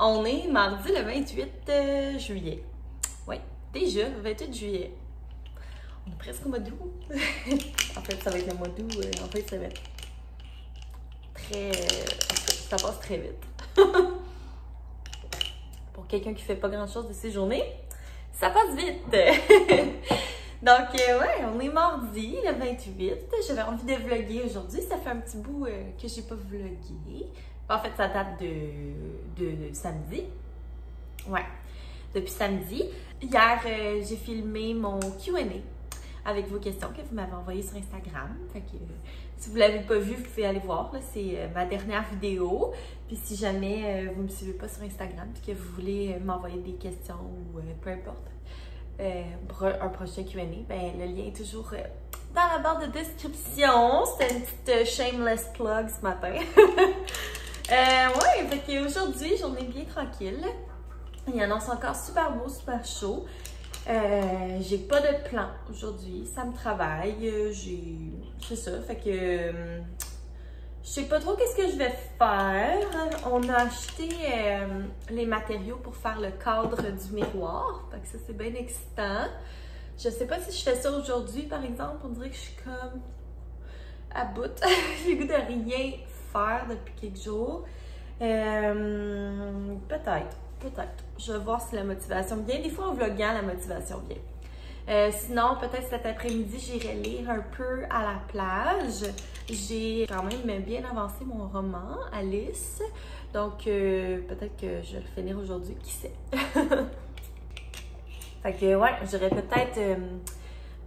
On est mardi le 28 juillet. Oui, déjà, le 28 juillet. On est presque au mois d'août. En fait, ça va être le mois d'août. En fait, ça va être très... ça passe très vite. Pour quelqu'un qui fait pas grand-chose de ses journées, ça passe vite. Donc, ouais, on est mardi, le 28. J'avais envie de vlogger aujourd'hui. Ça fait un petit bout que j'ai pas vlogué. En fait, ça date de samedi. Ouais, depuis samedi. Hier, j'ai filmé mon Q&A avec vos questions que vous m'avez envoyées sur Instagram. Fait que, si vous ne l'avez pas vu, vous pouvez aller voir. C'est ma dernière vidéo. Puis si jamais vous ne me suivez pas sur Instagram et que vous voulez m'envoyer des questions ou peu importe, pour un prochain Q&A, ben, le lien est toujours dans la barre de description. C'était une petite shameless plug ce matin. Ouais, fait qu'aujourd'hui, journée bien tranquille. Il annonce encore super beau, super chaud. J'ai pas de plan aujourd'hui, ça me travaille. C'est ça, fait que je sais pas trop qu'est-ce que je vais faire. On a acheté les matériaux pour faire le cadre du miroir. Fait que ça, c'est bien excitant. Je sais pas si je fais ça aujourd'hui, par exemple. On dirait que je suis comme à bout. J'ai le goût de rien faire depuis quelques jours. Peut-être. Je vais voir si la motivation vient. Des fois, en vloguant, la motivation vient. Sinon, peut-être cet après-midi, j'irai lire un peu à la plage. J'ai quand même bien avancé mon roman, Alice. Donc, peut-être que je vais le finir aujourd'hui, qui sait. Fait que, ouais, j'aurais peut-être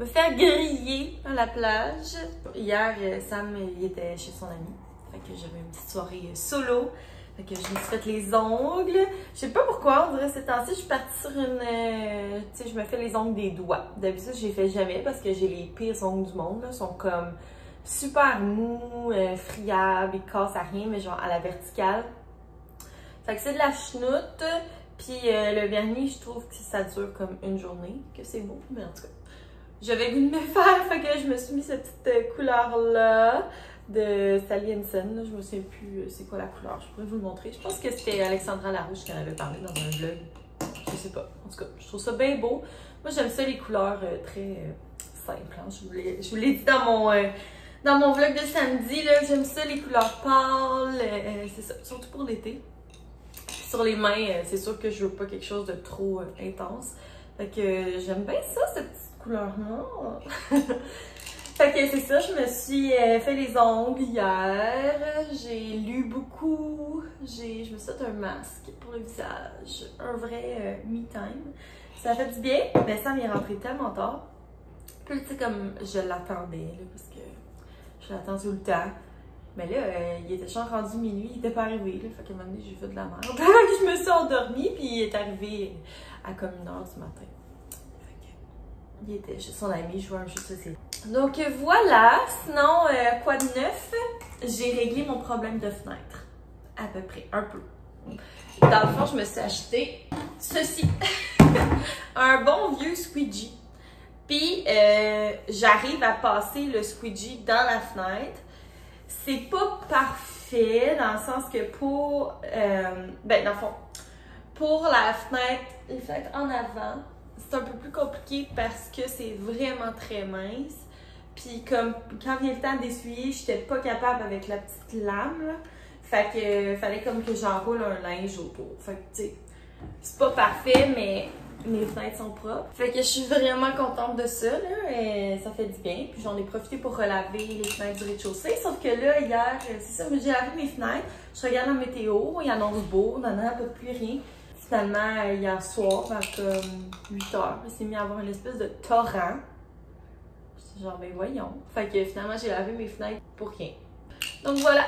me faire griller à la plage. Hier, Sam, il était chez son ami. Fait que j'avais une petite soirée solo. Fait que je me suis fait les ongles. Je sais pas pourquoi, on dirait ces temps-ci, je suis partie sur une... tu sais, je me fais les ongles des doigts. D'habitude, je les fais jamais parce que j'ai les pires ongles du monde. Là. Ils sont comme super mous, friables, ils cassent à rien, mais genre à la verticale. Fait que c'est de la chenoute. Puis le vernis, je trouve que ça dure comme une journée, que c'est beau. Mais en tout cas, j'avais goût de me faire, fait que je me suis mis cette petite couleur-là de Sally Hansen. Je me souviens plus c'est quoi la couleur. Je pourrais vous le montrer. Je pense que c'était Alexandra Larouche qui en avait parlé dans un vlog. Je sais pas. En tout cas, je trouve ça bien beau. Moi, j'aime ça les couleurs très simples. Hein. Je vous l'ai dit dans mon vlog de samedi. J'aime ça les couleurs pâles. C'est ça, surtout pour l'été. Sur les mains, c'est sûr que je veux pas quelque chose de trop intense. Fait que j'aime bien ça, cette petite couleur-là. Fait que c'est ça, je me suis fait les ongles hier. J'ai lu beaucoup. Je me suis fait un masque pour le visage. Un vrai me time. Ça fait du bien. Mais ça m'est rentré tellement tard. Puis tu sais, comme je l'attendais, parce que je l'attends tout le temps. Mais là, il était genre rendu minuit, il était pas arrivé. Là, fait qu'à un moment donné, j'ai fait de la merde. Je me suis endormie, puis il est arrivé à comme 1h du matin. Fait que, il était chez son ami, je jouais un jeu de société. Donc voilà, sinon, quoi de neuf? J'ai réglé mon problème de fenêtre. À peu près, un peu. Dans le fond, je me suis acheté ceci. Un bon vieux squeegee. Puis, j'arrive à passer le squeegee dans la fenêtre. C'est pas parfait dans le sens que pour, ben dans le fond, pour la fenêtre, les fenêtres en avant, c'est un peu plus compliqué parce que c'est vraiment très mince. Puis comme quand vient le temps d'essuyer, j'étais pas capable avec la petite lame, là. Fait que fallait comme que j'enroule un linge autour. Fait que tu sais, c'est pas parfait, mais mes fenêtres sont propres. Fait que je suis vraiment contente de ça, là. Et ça fait du bien. Puis j'en ai profité pour relaver les fenêtres du rez-de-chaussée. Sauf que là, hier, c'est ça, j'ai lavé mes fenêtres. Je regarde la météo, il annonce beau, non, pas de pluie, rien. Finalement, hier soir, vers comme 8h, il s'est mis à avoir une espèce de torrent. J'étais genre, ben voyons. Fait que finalement, j'ai lavé mes fenêtres pour rien. Donc voilà,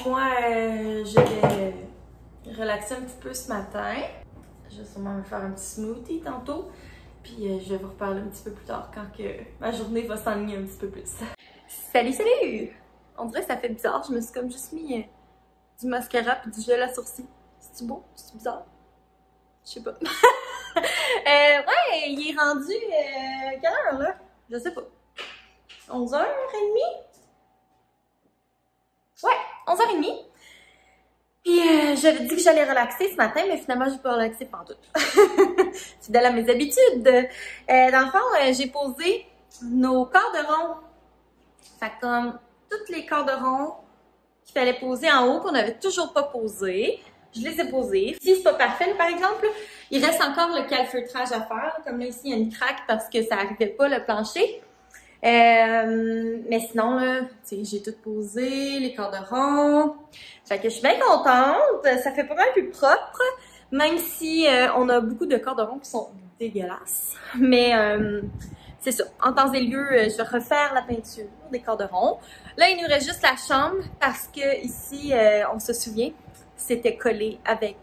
moi, je vais relaxer un petit peu ce matin. Je vais sûrement me faire un petit smoothie tantôt. Puis je vais vous reparler un petit peu plus tard quand que ma journée va s'enligner un petit peu plus. Salut, salut! On dirait que ça fait bizarre. Je me suis comme juste mis du mascara et du gel à sourcils. C'est-tu beau? C'est-tu bizarre? Je sais pas. Ouais, il est rendu... quelle heure là? Je sais pas. 11h30? Ouais, 11h30. Puis j'avais dit que j'allais relaxer ce matin, mais finalement, j'ai pas relaxé pantoute. Fidèle à mes habitudes. Dans le fond, j'ai posé nos corderons. Fait que comme toutes les corderons qu'il fallait poser en haut, qu'on n'avait toujours pas posé, je les ai posés. Si c'est pas parfait, par exemple, il reste encore le calfeutrage à faire. Comme là, ici, il y a une craque parce que ça n'arrivait pas, le plancher. Mais sinon, là, j'ai tout posé, les corderons. Fait que je suis bien contente. Ça fait pas mal plus propre, même si on a beaucoup de corderons qui sont dégueulasses. Mais c'est ça. En temps et lieu, je vais refaire la peinture des corderons. Là, il nous reste juste la chambre parce que ici, on se souvient, c'était collé avec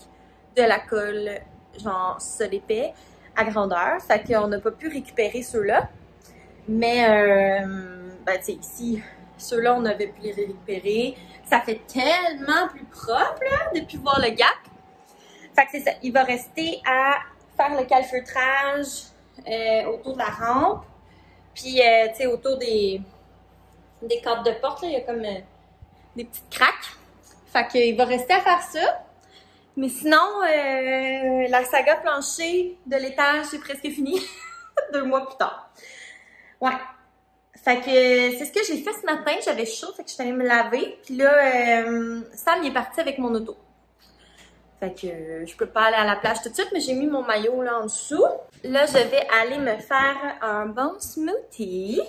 de la colle, genre sol épais, à grandeur. Fait qu'on n'a pas pu récupérer ceux-là. Mais, ben, tu sais, ici, ceux-là, on avait pu les récupérer. Ça fait tellement plus propre, là, depuis voir le gap. Fait que c'est ça. Il va rester à faire le calfeutrage autour de la rampe. Puis, tu sais, autour des cadres de porte, là, il y a comme des petites craques. Fait qu'il va rester à faire ça. Mais sinon, la saga plancher de l'étage, c'est presque fini. 2 mois plus tard. Ouais. Fait que c'est ce que j'ai fait ce matin. J'avais chaud, fait que je suis allée me laver. Puis là, Sam, il est parti avec mon auto. Fait que je peux pas aller à la plage tout de suite, mais j'ai mis mon maillot là en dessous. Là, je vais aller me faire un bon smoothie.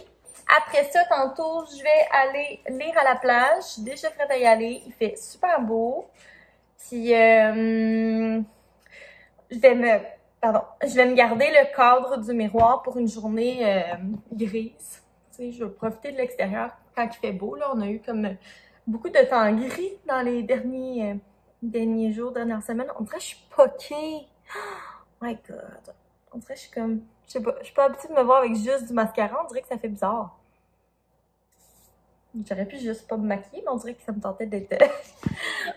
Après ça, tantôt, je vais aller lire à la plage. Je suis déjà prête à y aller. Il fait super beau. Puis, je vais me garder le cadre du miroir pour une journée grise. Tu sais, je vais profiter de l'extérieur quand il fait beau. Là, on a eu comme beaucoup de temps gris dans les derniers jours, dernières semaines. On dirait que je suis poquée. Oh my God. On dirait que je suis comme... Je sais pas, je suis pas habituée de me voir avec juste du mascara. On dirait que ça fait bizarre. J'aurais pu juste pas me maquiller, mais on dirait que ça me tentait d'être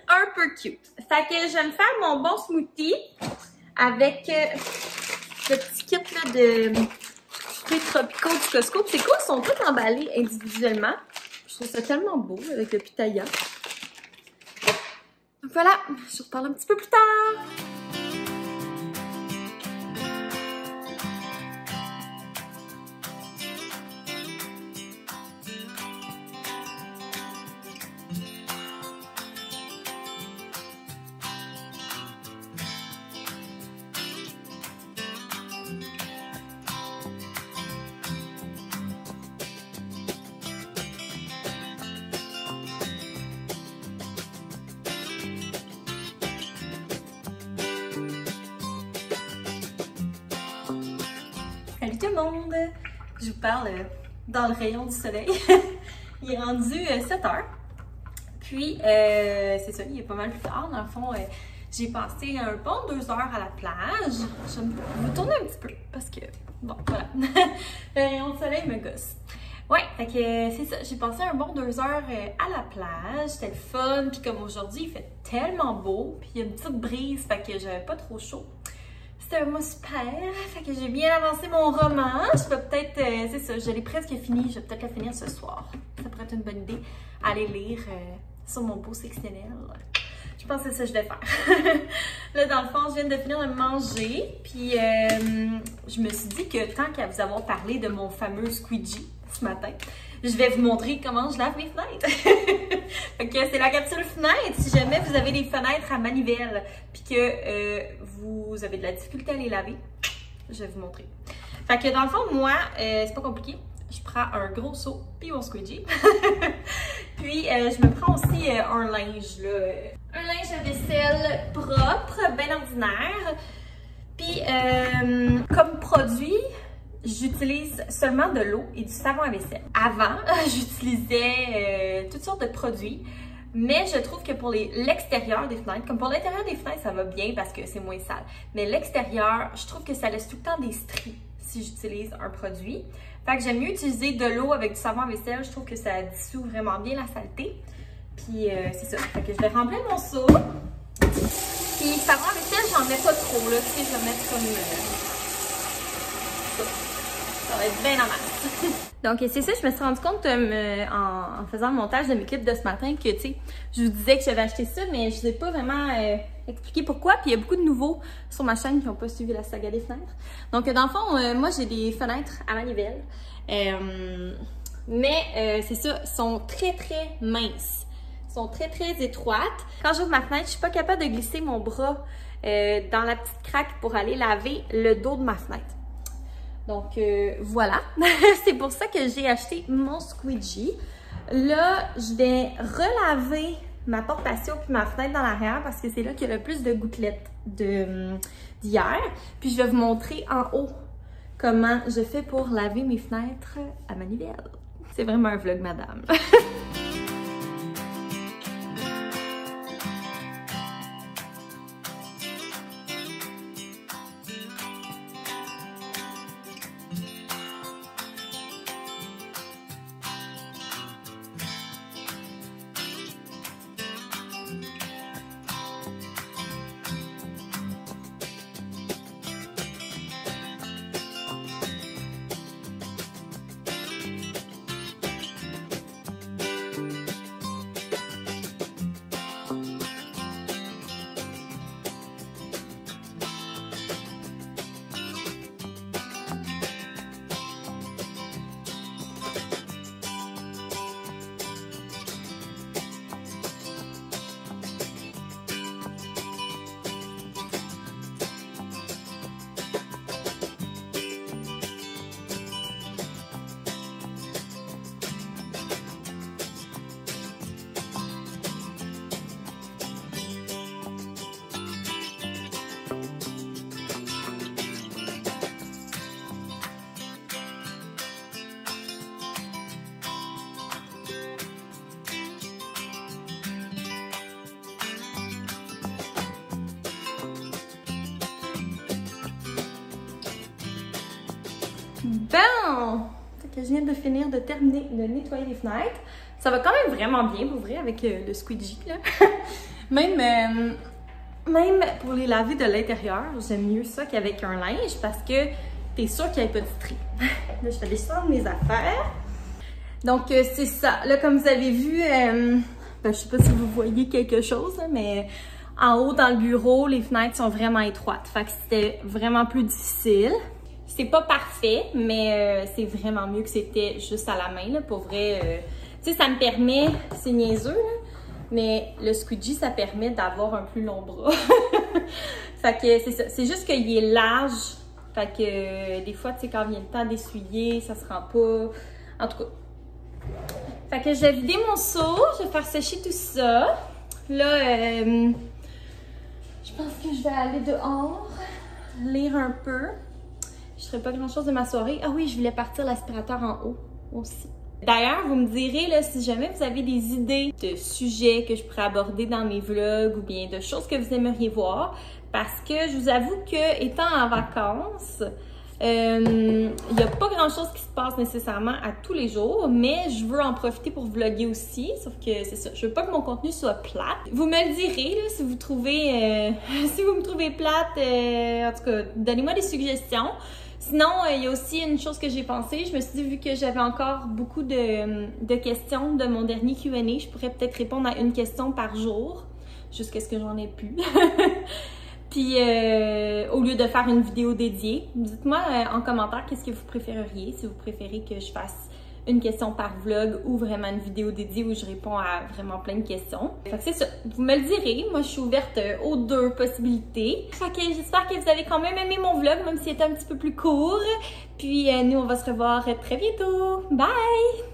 un peu cute. Fait que je vais me faire mon bon smoothie avec le petit kit là, de fruits tropicaux du Costco. C'est cool, ils sont tous emballés individuellement. Je trouve ça tellement beau avec le pitaya. Donc voilà, je vous reparle un petit peu plus tard. Salut tout le monde! Je vous parle dans le rayon du soleil. Il est rendu 7 heures. Puis, c'est ça, il est pas mal plus tard. Dans le fond, j'ai passé un bon 2 heures à la plage. Je vais me tourner un petit peu parce que, bon, voilà. Le rayon du soleil me gosse. Ouais, fait que c'est ça. J'ai passé un bon 2 heures à la plage. C'était le fun. Puis comme aujourd'hui, il fait tellement beau. Puis il y a une petite brise, fait que j'avais pas trop chaud. C'était un mois super, fait que j'ai bien avancé mon roman. Je vais peut-être, c'est ça, je l'ai presque fini, je vais peut-être le finir ce soir. Ça pourrait être une bonne idée, aller lire sur mon beau sectionnel. Je pense que c'est ça que je vais faire. Là, dans le fond, je viens de finir de manger, puis je me suis dit que tant qu'à vous avoir parlé de mon fameux squeegee ce matin, je vais vous montrer comment je lave mes fenêtres. Fait que c'est la capsule fenêtre. Si jamais vous avez des fenêtres à manivelle puis que vous avez de la difficulté à les laver, je vais vous montrer. Fait que dans le fond, moi, c'est pas compliqué. Je prends un gros seau puis mon squeegee. Puis je me prends aussi un linge, là. Un linge à vaisselle propre, bien ordinaire. Puis comme produit, j'utilise seulement de l'eau et du savon à vaisselle. Avant, j'utilisais toutes sortes de produits, mais je trouve que pour l'extérieur des fenêtres, comme pour l'intérieur des fenêtres, ça va bien parce que c'est moins sale. Mais l'extérieur, je trouve que ça laisse tout le temps des stries si j'utilise un produit. Fait que j'aime mieux utiliser de l'eau avec du savon à vaisselle. Je trouve que ça dissout vraiment bien la saleté. Puis c'est ça. Fait que je vais remplir mon seau. Puis savon à vaisselle, j'en mets pas trop là. Tu sais, je vais mettre comme... ça Ça va être bien normal. Donc, c'est ça, je me suis rendu compte en faisant le montage de mes clips de ce matin que, tu sais, je vous disais que j'avais acheté ça, mais je ne vous ai pas vraiment expliqué pourquoi. Puis il y a beaucoup de nouveaux sur ma chaîne qui n'ont pas suivi la saga des fenêtres. Donc, dans le fond, moi, j'ai des fenêtres à manivelle. Mais c'est ça, sont très, très minces. Sont très, très étroites. Quand j'ouvre ma fenêtre, je suis pas capable de glisser mon bras dans la petite craque pour aller laver le dos de ma fenêtre. Donc, voilà. C'est pour ça que j'ai acheté mon squeegee. Là, je vais relaver ma porte patio puis ma fenêtre dans l'arrière parce que c'est là qu'il y a le plus de gouttelettes d'hier. Puis, je vais vous montrer en haut comment je fais pour laver mes fenêtres à manivelle. C'est vraiment un vlog, madame. Bon! Fait que je viens de finir de terminer de nettoyer les fenêtres. Ça va quand même vraiment bien pour vrai avec le squeegee là. Même pour les laver de l'intérieur, j'aime mieux ça qu'avec un linge parce que t'es sûr qu'il y a pas de tri. Là, je vais descendre mes affaires. Donc, c'est ça. Là, comme vous avez vu, je sais pas si vous voyez quelque chose, mais en haut dans le bureau, les fenêtres sont vraiment étroites. Fait que c'était vraiment plus difficile. C'est pas parfait, mais c'est vraiment mieux que c'était juste à la main, là, pour vrai. Tu sais, ça me permet, c'est niaiseux, là, mais le squeegee, ça permet d'avoir un plus long bras. Fait que c'est ça. C'est juste qu'il est large. Fait que des fois, tu sais, quand vient le temps d'essuyer, ça se rend pas. En tout cas. Fait que je vais vider mon seau, je vais faire sécher tout ça. Là, je pense que je vais aller dehors, lire un peu. Je ferai pas grand chose de ma soirée. Ah oui, je voulais partir l'aspirateur en haut aussi. D'ailleurs, vous me direz là, si jamais vous avez des idées de sujets que je pourrais aborder dans mes vlogs ou bien de choses que vous aimeriez voir. Parce que je vous avoue que étant en vacances, il n'y a pas grand chose qui se passe nécessairement à tous les jours, mais je veux en profiter pour vlogger aussi, sauf que c'est ça, je veux pas que mon contenu soit plate. Vous me le direz là, si vous trouvez, si vous me trouvez plate, en tout cas, donnez-moi des suggestions. Sinon, il y a aussi une chose que j'ai pensé, je me suis dit, vu que j'avais encore beaucoup de questions de mon dernier Q&A, je pourrais peut-être répondre à une question par jour, jusqu'à ce que j'en ai plus. Puis, au lieu de faire une vidéo dédiée, dites-moi en commentaire qu'est-ce que vous préféreriez, si vous préférez que je fasse une question par vlog ou vraiment une vidéo dédiée où je réponds à vraiment plein de questions. Fait que c'est ça, vous me le direz, moi je suis ouverte aux deux possibilités. Fait que j'espère que vous avez quand même aimé mon vlog, même s'il était un petit peu plus court. Puis nous on va se revoir très bientôt. Bye!